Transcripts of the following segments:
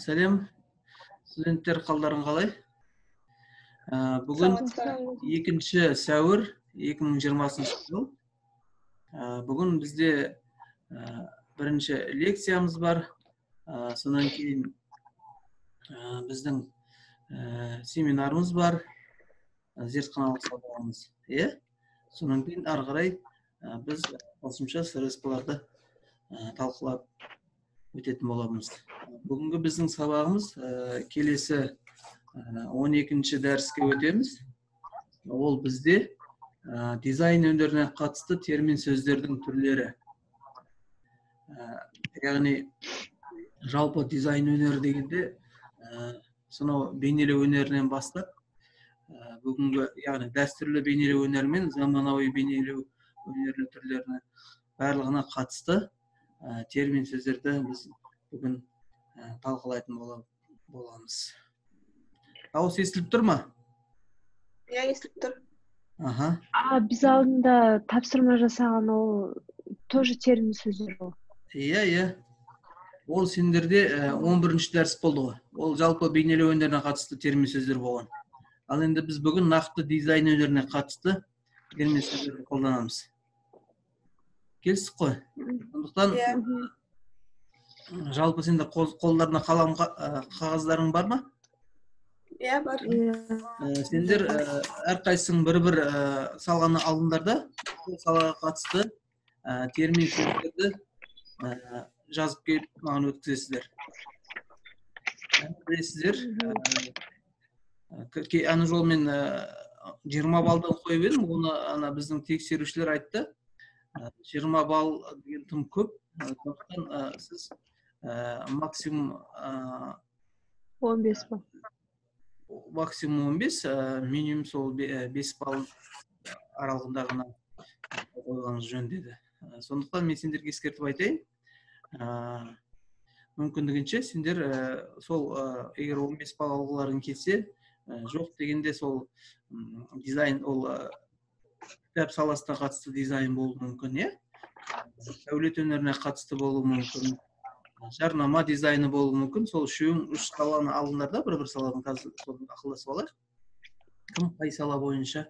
Сәлем, студенттер қалдарың қалай? Бүгін 2 сәуір 2020 жыл. Бүгін бізде бірінші лекциямыз бар. Сонан кейін біздің семинарымыз бар. Зертханалық сабағымыз. Сонан кейін ары қарай біз қосымша СРС-ларды талқылап өтетін боламыз. Бүгінгі біздің сабағымыз келесі 12-ші дәріске өтеміз. Ол бізде дизайн өнеріне қатысты термин сөздердің түрлері. Яғни жалпы дизайн өнері дегенде сонау бейнелеу өнерінен бастап бүгінгі, яғни дәстүрлі бейнелеу өнері мен заманауи бейнелеу өнері түрлеріне барлығына қатысты термин сөздерді біз бүгін талқылайтын боламыз. Дауыс естіліп тұр ма? Иә, естіліп тұр. Біз алдында тапсырма жасаған ол тоже термин сөздер ол. Иә. Ол сендерде 11-ші дәріс болды ғой. Ол жалпы бейнелеу өнеріне қатысты термин сөздер болған. Ал енді біз бүгін нақты дизайн өнеріне қатысты термин сөздерді қолданамыз. Келістік қой? Сондықтан жалпы сендер қолдарына қалам қағаздарың бар ма? Иә, бар. Сендер әрқайсың бір-бір салғаны алдыңдарда сол салаға қатысты термин сөздерді жазып келіп маған өткізесіздер. Білесіздер, ана жолмен 20 балдан қойып едім, оны біздің тексерушілер айтты. 20 балл деген тым көп. Сондықтан сіз максимум 15 балл. Максимум 15, минимум сол 5 балл аралығында ғана қойғаныңыз жөн деді. Сондықтан мен сендерге ескертіп айтайын. Мүмкіндігінше сендер сол егер 15 балл алғыларың келсе, жоқ дегенде сол дизайн, ол кітап саласына қатысты дизайн болуы мүмкін, сәулет өнеріне қатысты болуы мүмкін, жарнама дизайны болуы мүмкін. Сол үш саланы алдыңдарда, бір-бір саланың ақылдасып алайық. Кім қай сала бойынша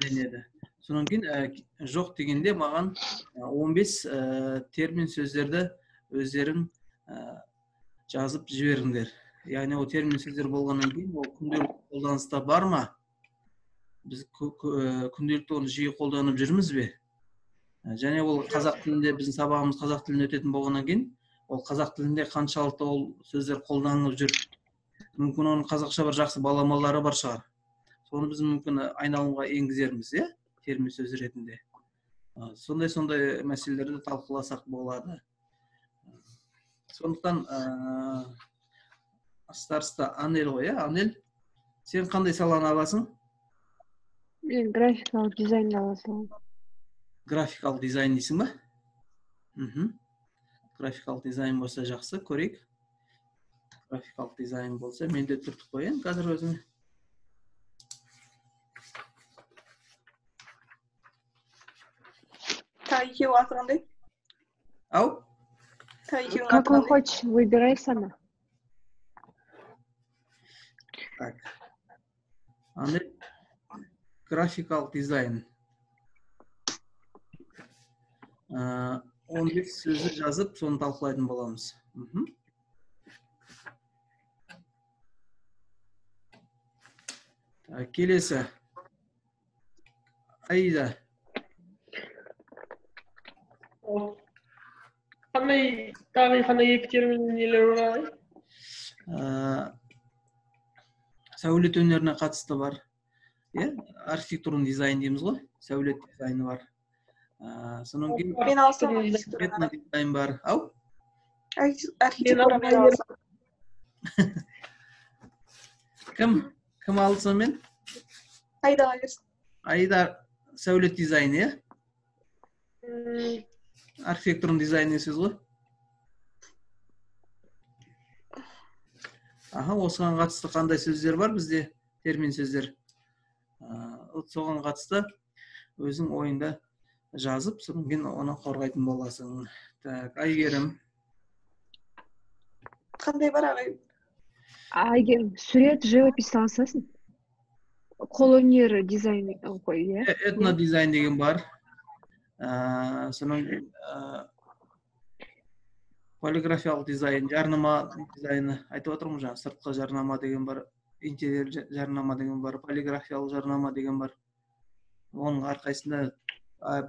денеді. Сонан кейін жоқ дегенде маған 15 термин сөздерді өздерің жазып жіберіңдер. Яғни ол термин сөздер болғаннан кейін ол күнделікті қолданыста бар ма? Біз күнделікті оны жиі қолданып жүрміз бе? Және ол қазақ тілінде, біздің сабағымыз қазақ тілінде өтетін болғаннан кейін, ол қазақ тілінде қаншалықты ол сөздер қолданылып жүр. Мүмкін оның қазақша бір жақсы баламалары бар шығар. Соны біз мүмкін айналымға енгізерміз, термин сөз ретінде. Сондай мәселелерді талқыласақ болады. Сондықтан староста Анель ғой, Анель, сен қандай саланы аласың? Мен графикалық дизайн аласың. Графикалық дизайн дейсің ба? Графикалық дизайн болса жақсы, көрейік. Графикалық дизайн болса, мен де түртіп қояйын қазір өзіме. Екеуі аты қандай? Ау? Какой хочешь, выбирай сама. Так. Анель, графикалық дизайн. 15 сөзі жазып, соны талқылайтын боламыз. Келесі. Аида. Қандай екі терминелер бар? Сәулет өнеріне қатысты бар. Архитектурный дизайн дейміз ғой. Сәулет дизайны бар. Сонан кейін Мен алсам архитектурный дизайн бар. Ау? Архитектура мен алсам. Кім алсын мен? Айда алырсың. Айда сәулет дизайны, архитектурный дизайн сөз ғой. Осыған қатысты қандай сөздер бар бізде? Термин сөздер. Соған қатысты өзің ойында жазып, содан кейін оны қорғайтын боласың. Так, Айгерім. Қандай бар ағай? Айгерім, сурет, живопись саласың? Қолөнер дизайн қой, иә? Этнодизайн деген бар. Соның полиграфиялық дизайн, жарнама дизайны айтып отырмын жаңа, сыртқы жарнама деген бар, интерьер жарнама деген бар, полиграфиялық жарнама деген бар. Оның әрқайсында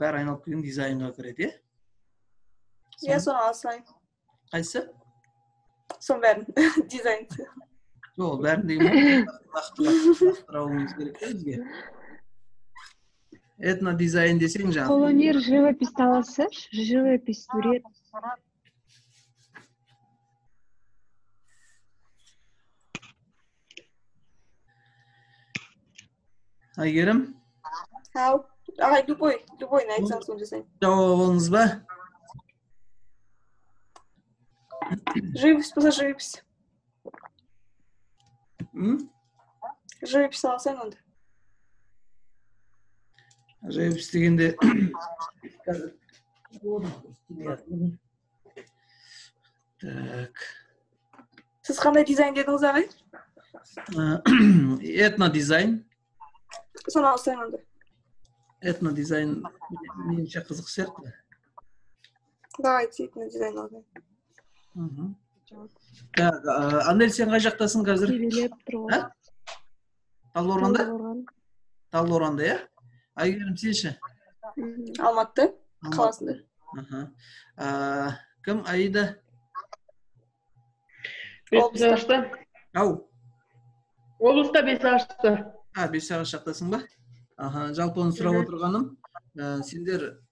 бәрі айналып келген дизайнға кіреді, иә? Иә, соны алсайын. Қайсы? Соның бәрін, дизайн. Жоқ, бәрін деген нақтылауымыз керек бізге. Этнодизайн десең жаңа. Қолөнер, живопись саласы, живопись, сурет. Айгерім, Ау, ағай, любойны айтсаң соны жасайын. жауабыңыз ба? Живопись болса живопись. Живопись саласайын онда. Живопись дегенде так. Сіз қандай дизайн дедіңіз, ағай? Этнодизайн. Соны алсайын онда. Этнодизайн меніңше қызық сияқты. Давайте этнодизайн алайын. Так, Анель, сен қай жақтасың қазір? Келелеп тұрған. Талдықорғанда? Талдықорғанда, иә? Айгерім, сен ше? Алматы қаласында. Кім? Аида? Бесағашта. Ау? Облыста Бесағашта. Бесағаш жақтасың ба? Жалпы оны сұрап отырғаным, сендер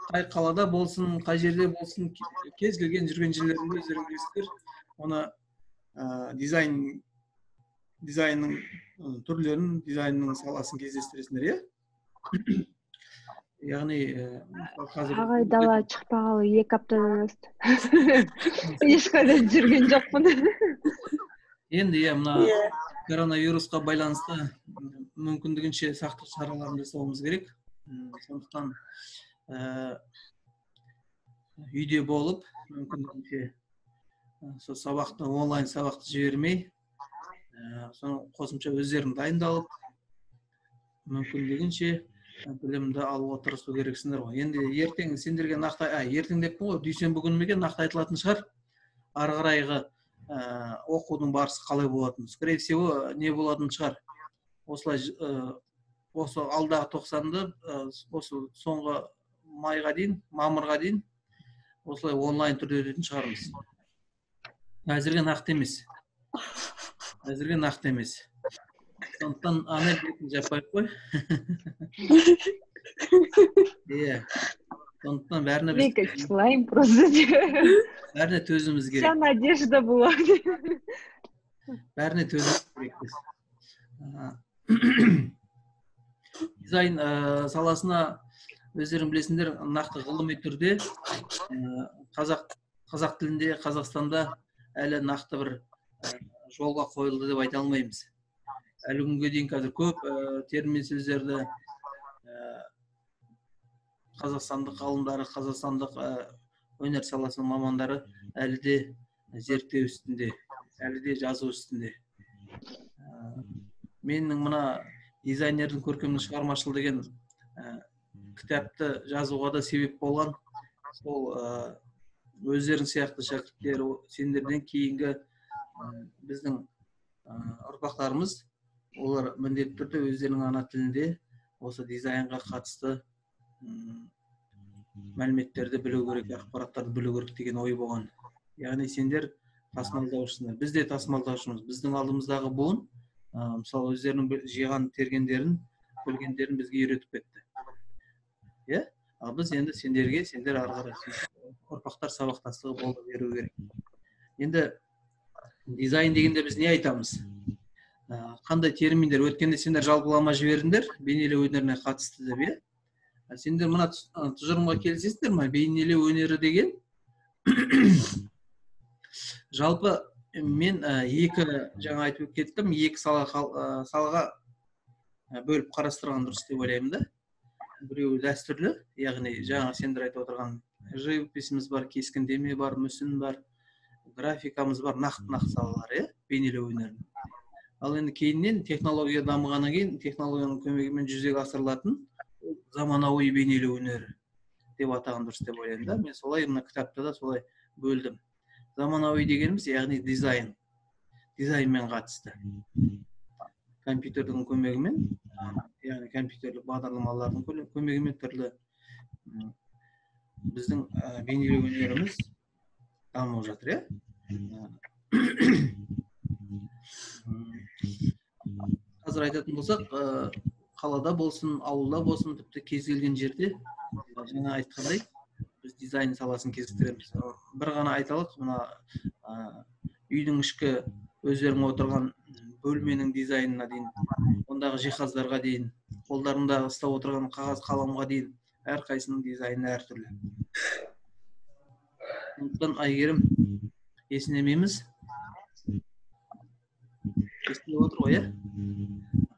қай қалада болсын, қай жерде болсын, кез келген жүрген жерлерінде өздерің білесіздер, оны дизайнның түрлерін, дизайнның саласын кездестіресіңдер, иә? Яғни қазір Ағай дала шықпағалы 2 аптадан асты. Ешқайда жүрген жоқпын. Енді мына коронавирусқа байланысты мүмкіндігінше сақтық шараларын жасауымыз керек. Сондықтан үйде болып, мүмкіндігінше сабақты, онлайн сабақты жібермей, соны қосымша өздерің дайындалып, мүмкіндігінше білімді алуға тырысу керексіңдер ғой. Енді ертең сендерге нақты, ертең деппін ғой, дүйсенбі күніге нақты айтылатын шығар, ары қарайғы оқудың барысы қалай болатын. Скорее всего, не болатын шығар. Осылай, осы алдағы 90-ды, осы соңғы майға дейін, мамырға дейін, осылай онлайн түрде өтетін шығармыз. Әзірге нақты емес. Сондықтан Анель бетін жаппайық қой. Сондықтан бәріне төзіміз керек. Вся надежда была. Бәріне төзіміз керек. Дизайн саласына өздерің білесіңдер, нақты ғылыми түрде қазақ тілінде, Қазақстанда әлі нақты бір жолға қойылды деп айта алмаймыз. Әлі күнге дейін қазір көп термин сөздерді қазақстандық ғалымдары, қазақстандық өнер саласының мамандары әлі де зерттеу үстінде, әлі де жазу үстінде. Менің мына дизайнердің көркемдік шығармашылығы деген кітапты жазуға да себеп болған сол өздерің сияқты шәкірттер, сендерден кейінгі біздің ұрпақтарымыз, олар міндетті түрде өздерінің ана тілінде осы дизайнға қатысты мәліметтерді білу керек, ақпараттарды білу керек деген ой болған. Яғни сендер тасымалдаушысыңдар, біз де тасымалдаушымыз. Біздің алдымыздағы буын, мысалы өздерінің жиған тергендерін, білгендерін бізге үйретіп кетті. Ал біз енді сендерге, сендер ары қарай ұрпақтар сабақтастығы бола беру керек. Енді дизайн дегенде біз не айтамыз? Қандай терминдер өткенде сендер жалпылама жібердіңдер, бейнелеу өнеріне қатысты деп, сендер мына тұжырымға келісесіңдер ме? Бейнелеу өнері деген жалпы мен жаңа айтып кеттім, екі салаға бөліп қарастырған дұрыс деп ойлаймын да. Біреуі дәстүрлі, яғни жаңа сендер айтып отырған живописіміз бар, кескіндеме бар, мүсін бар, графикамыз бар, нақты салалар, бейнелеу өнерін. Ал енді кейіннен технология дамығаннан кейін технологияның көмегімен жүзеге асырылатын заманауи бейнелеу өнері деп атаған дұрыс деп ойлаймын да. Мен солай мына кітапта да солай бөлдім. Заманауи дегеніміз яғни дизайнмен қатысты. Компьютердің көмегімен, яғни компьютерлік бағдарламалардың көмегімен түрлі біздің бейнелеу өнеріміз дамып жатыр, Қазір айтатын болсақ, қалада болсын, ауылда болсын, тіпті кез келген жерде жаңа айтқандай біз дизайн саласын кезіктіреміз. Бір ғана айталық, мына үйдің ішкі өздерің отырған бөлменің дизайнына дейін, ондағы жиһаздарға дейін, қолдарындағы ұстап отырған қағаз қаламға дейін әрқайсының дизайны әртүрлі. Сондықтан Айгерім есінемейміз. Естіліп отыр ғой,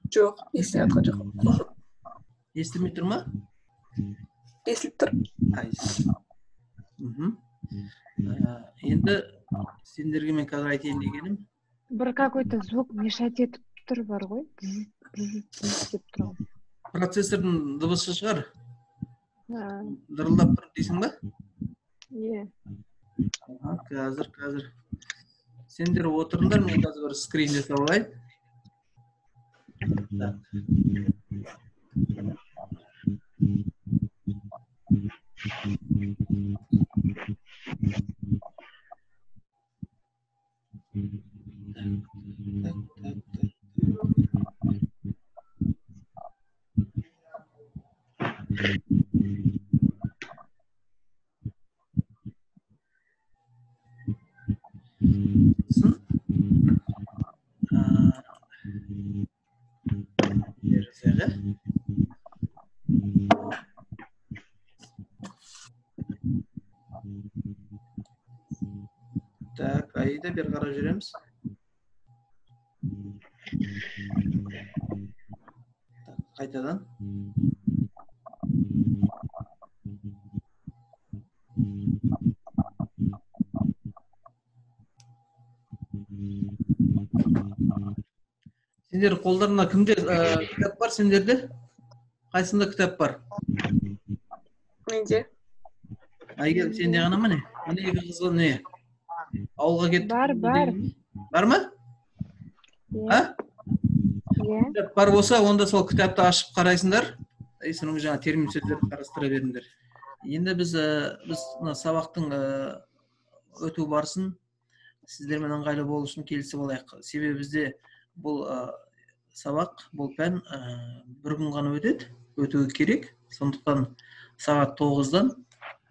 Жоқ, естіліп отқан жоқ. Естілмей тұр ма? Естіліп тұр. Енді сендерге мен қазір айтайын дегенім, бір какой-то звук мешать етіп тұр бар ғой, деп тұр. процессордың дыбысы шығар, дырылдап тұр дейсің ба? Иә. Қазір. Сендер отырыңдар, мен қазір бір скрин жасап алайын. Так, Аида, бері қарап жүреміз. Қайтадан. Сендер қолдарында кімде кітап бар сендерде? Қайсында кітап бар? Менде. Айгерім, сенде ғана ма не? Міне екі қызға не? Ауылға кеттік. Бар. Бар ма? Иә. Кітап бар болса, онда сол кітапты ашып қарайсыңдар. Соның жаңа термин сөздерді қарастыра беріңдер. Енді біз сабақтың өту барысын сіздермен ыңғайлы болу үшін келісіп алайық. Себебі бізде бұл сабақ, бұл пән бір күн ғана өтуі керек. Сондықтан сағат 9-дан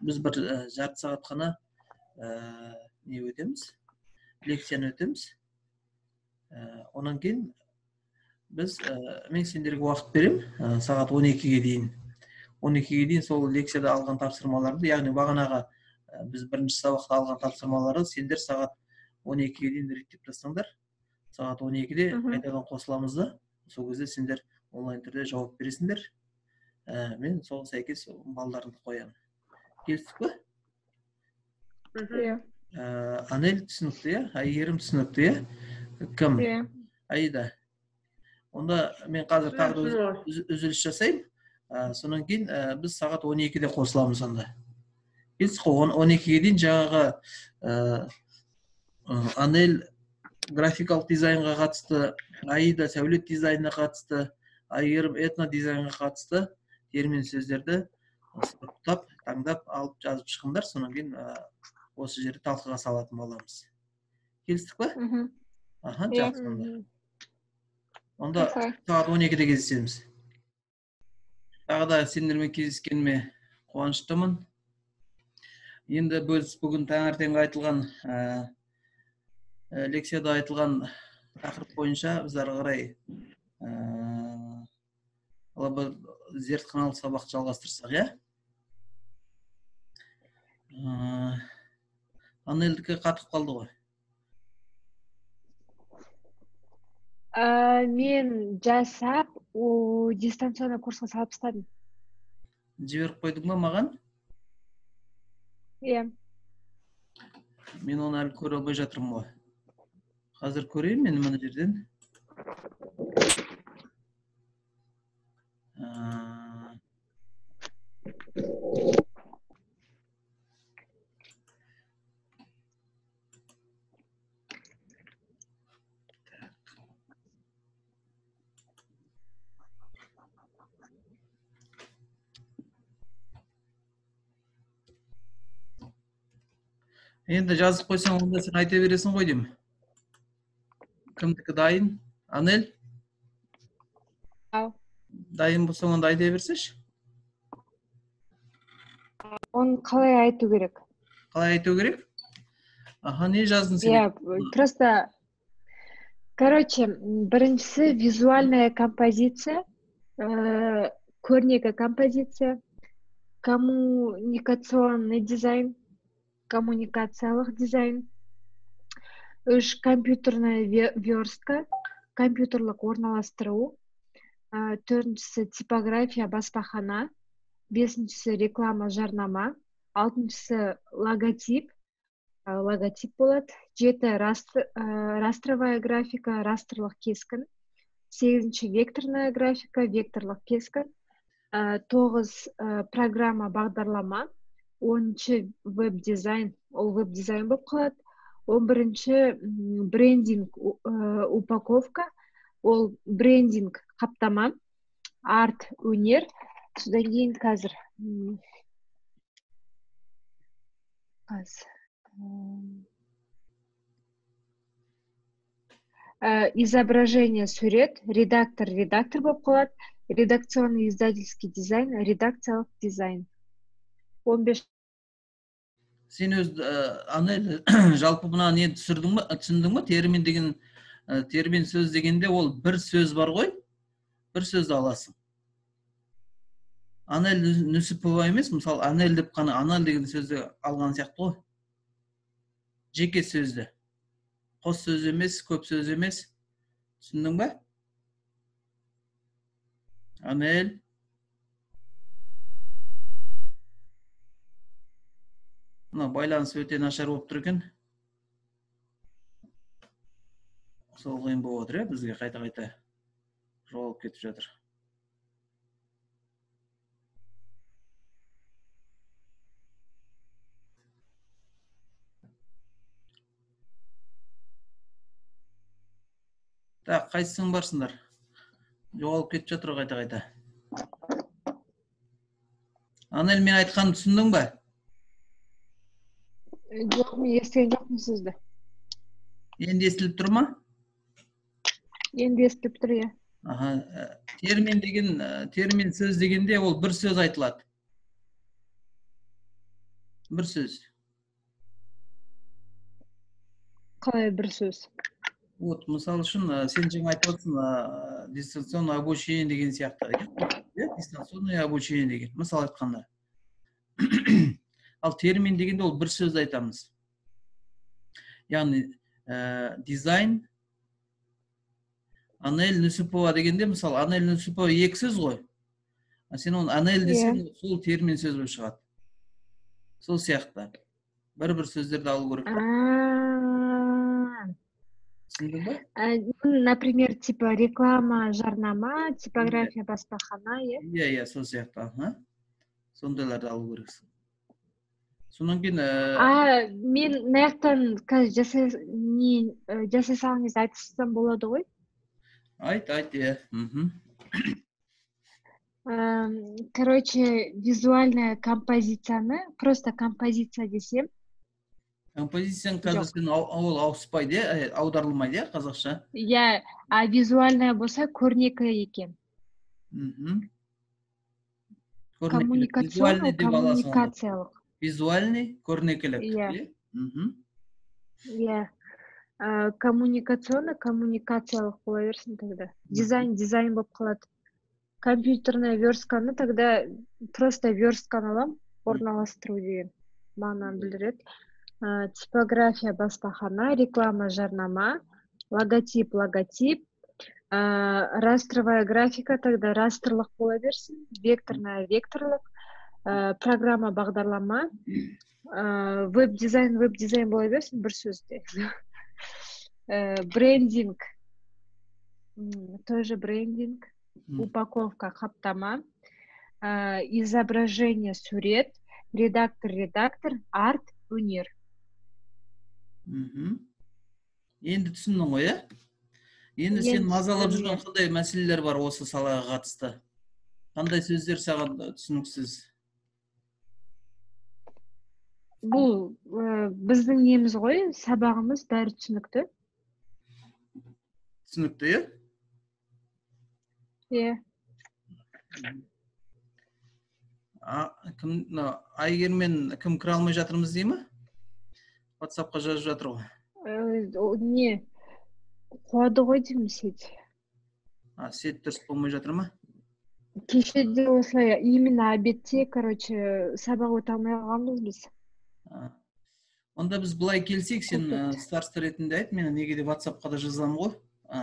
біз бір жарты сағат қана не өтеміз? Лекцияны өтеміз. Онан кейін мен сендерге уақыт берем, сағат 12-ге дейін. 12-ге дейін сол лекцияда алған тапсырмаларды, яғни бағанаға біз бірінші сабақта алған тапсырмаларды сендер сағат 12-ге дейін реттеп тастаңдар. Сағат 12-де қайтадан қосыламыз да, сол кезде сендер онлайн түрде жауап бересіңдер. Мен сол сәйкес балдарымды қоямын. Келістік пе? Иә. Анель түсінікті, Айгерім түсінікті, кім? Аида. Онда мен қазір тағы үзіліс жасайым. Сонан кейін біз сағат 12-де қосыламыз онда. Келістік қой, 12-ге дейін жаңағы Анель графикалық дизайнға қатысты, Аида сәулет дизайнына қатысты, Айгерім этно дизайнға қатысты термин сөздерді сұрыптап, таңдап, алып жазып шыққандар, сонан кейін осы жерде талқыға салатын боламыз. Келістік пе? Жақсы онда. Онда сағат 12-де кездесеміз. Тағы да сендермен кездескеніме қуаныштымын. Енді біз бүгін таңертеңгі айтылған лекцияда айтылған тақырып бойынша біз ары қарай зертханалық сабақты жалғастырсақ, Анельдікі қатып қалды ғой. Мен жасап, дистанционный курсқа салып тастадым. Жіберіп қойдың ба маған? Иә. Мен оны әлі көре албай жатырмын ғой. Қазір көрейін мен мына жерден. Енді жазып қойсаң, онда сен айта бересің ғой деймін. Кімдікі дайын? Анель? Ау. Дайын болсаң, онда айта берсеші. Оны қалай айту керек? Қалай айту керек? Аха, не жаздың сен? Просто, короче, біріншісі визуальная композиция, көрнекі композиция, коммуникационный дизайн, коммуникациялық дизайн, 3 компьютерная верстка, компьютерлік орналастыру, 4-шісі типография, баспахана, 5-шісі реклама, жарнама, 6-шісі логотип болады, 7 растровая графика, растрлық кескін, 8 векторная графика, векторлық кескін, 9 программа, бағдарлама, 10 веб-дизайн, ол веб-дизайн болып қалады, 11 брендинг, упаковка, ол брендинг, қаптама, арт, өнер, содан кейін қазір изображение, сурет, редактор болып қалады, редакционный издательский дизайн, редакциялық дизайн. 15. Сен өз Анель жалпы мына не түсіндің ба? Термин деген термин сөз дегенде ол бір сөз бар ғой, бір сөзді аласың. Анель Нүсіпова емес, мысалы Анель деп қана Анель деген сөзді алған сияқты ғой. Жеке сөзді. Қос сөз емес, көп сөз емес. Түсіндің ба? Анель. Мына байланыс өте нашар болып тұр екен. Сол қиын болып отыр, бізге қайта-қайта жоғалып кетіп жатыр. Так, қайсың барсыңдар? Жоғалып кетіп жатыр қайта-қайта. Анель, мен айтқанымды түсіндің ба? Жоқ, мен естіген жоқпын сізді. Енді естіліп тұр ма? Енді естіліп тұр, иә. Термин деген, термин сөз дегенде ол бір сөз айтылады. Бір сөз. Қалай бір сөз? Вот, мысал үшін, сен жаңа айтып отырсың, дистанционное обучение деген сияқты. Дистанционное обучение деген, мысал айтқанда. Ал термин дегенде ол бір сөз айтамыз. Яғни, дизайн, Анель Нүсіпова дегенде, мысалы, Анель Нүсіпова екі сөз ғой. Сен оны Анель десең, сол термин сөз болып шығады. Сол сияқты. Бір-бір сөздерді алу керек. Түсіндің ба? Например, типа реклама, жарнама, типография, баспахана, иә? Иә, сол сияқты. Сондайларды алу керексің. Сонан кейін... Мен наяқтан жасай салыңыз айтысам болады ғой? Айт, иә. Короче, визуальная композицияны, просто композиция десем. Композицияң қазір сен ол ауыспайды, аударылмайды, қазақша? Иә, визуальная болса көрнекі екен. Коммуникационный, коммуникациялық. Визуальный, көрнекілік. Иә. Коммуникационный, коммуникациялық бола берсін тогда. Дизайн болып қалады. Компьютерная верстканы тогда просто верстканы алам, орналастыру деген мағынаны білдіреді. Типография, баспахана, реклама, жарнама, логотип, растровая графика, тогда растрлық бола берсін, векторная, векторлық, программа, бағдарлама, веб-дизайн бола берсін, бір сөзде. Брендинг, тоже брендинг, М. упаковка, қаптама, изображение, сурет, редактор, арт, өнер. Мгм. Енді түсіндің ғой, иә? Енді сен Енді мазалап түсіндім, жүрген иә. қандай мәселелер бар осы салаға қатысты? Қандай сөздер саған түсініксіз? Бұл біздің неміз ғой, сабағымыз бәрі түсінікті. Түсінікті, иә? Иә. Айгермен кім кіре алмай жатырмыз дей ме? WhatsApp-қа жазып жатыр ғой. Не, қуады ғой деймін сет. Сет дұрыс болмай жатыр ма? Кеше де осылай, именно обедте, короче, сабақ өте алмай қалғанбыз біз. Онда біз былай келсек, сен Көпет. староста ретінде айт, мен неге де WhatsApp-қа да жазамын ғой,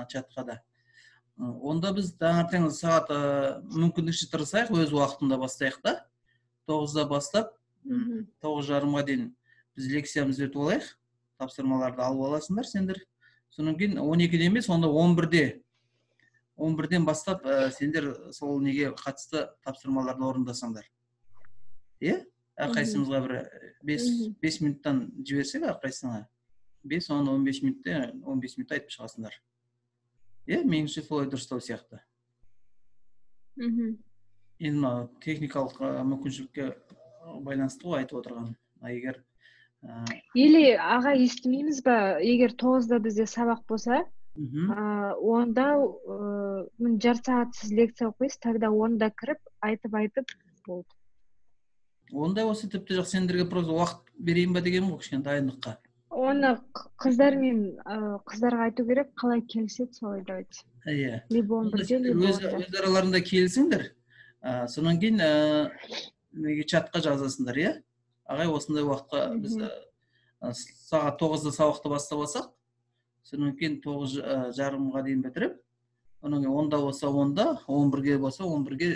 чатқа да. Онда біз таңертең сағат мүмкіндікше тырысайық, өз уақытында бастайық та. 9-да бастап, 9:30-ға дейін біз лекциямызды өтіп алайық. Тапсырмаларды алып аласыңдар сендер. Содан кейін 12-де емес, онда 11-де. 11-ден бастап сендер сол неге қатысты тапсырмаларды орындасаңдар. Е? Әрқайсымызға бір 5 минуттан жіберсек әрқайсыңа. 5, 10, 15 минутте, 15 минут айтып шығасыңдар. Е, меніңше солай дұрыстау сияқты. Енді техникалық мүмкіншілікке байланысты ғой айтып отырған. Егер Или аға естімейміз ба, егер 9-да бізде сабақ болса, онда жарты сағат сіз лекция оқисыз, тогда 10-да кіріп, айтып болды. ондай осы тіпті жоқ, сендерге просто уақыт берейін ба деген ғой, кішкене дайындыққа. Оны қыздарға айту керек, қалай келіседі солай давайте. Иә. Либо 11-де, либо 10-да. Өз араларында келісіңдер. Сонан кейін чатқа жазасыңдар, иә? Ағай, осындай уақытқа біз сағат 9-да сабақты бастап алсақ, сонан кейін 9:30-ға дейін бітіріп, онан кейін 10-да болса 10-да, 11-ге болса 11-ге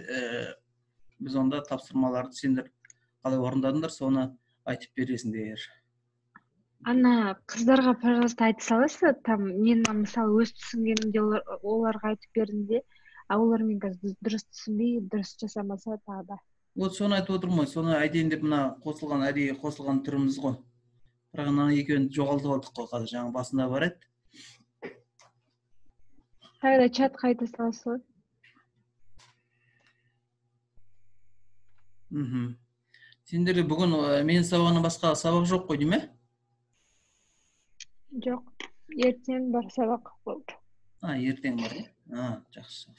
біз онда тапсырмаларды сендер қалай орындадыңдар, соны айтып бересіңдер. Ана қыздарға, пожалуйста, айта саласыз, там мен мысалы өз түсінгенімде оларға айтып бердім де, олар мен қазір дұрыс түсінбей, дұрыс жасамаса тағы да. Вот соны айтып отырмын ғой, соны айтайын деп мына әдейі қосылған түріміз ғой. Бірақ ана екеуін жоғалтып алдық қой қазір, жаңа басында бар еді. Тогда чатқа айта саласыз ғой. Сендерге бүгін менің сабағынан басқа сабақ жоқ қой, деме? Жоқ, ертең бар сабақ болды. Ертең бар, жақсы.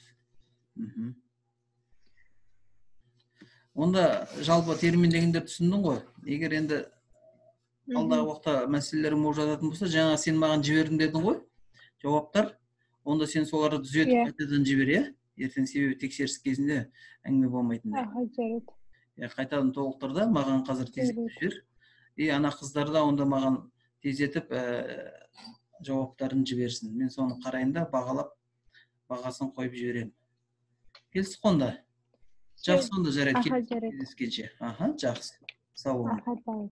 Онда жалпы терминдегендер түсіндің ғой. Егер енді алдағы уақытта мәселелерің болып жататын болса, жаңа сен маған жібердім дедің ғой, жауаптар. Онда сен соларды түзетіп қайтадан жібер, иә? Ертең себебі тексеріс кезінде әңгіме болмайтындай. Жарайды. Қайтадан толықтыр да, маған қазір тездетіп жібер. Ана қыздар да онда маған тездетіп жауаптарын жіберсін. Мен соны қарайын да, бағалап, бағасын қойып жіберемін. Келістік онда? Жақсы, онда жарайды. Кездескенше. Жақсы. Сау болыңыз.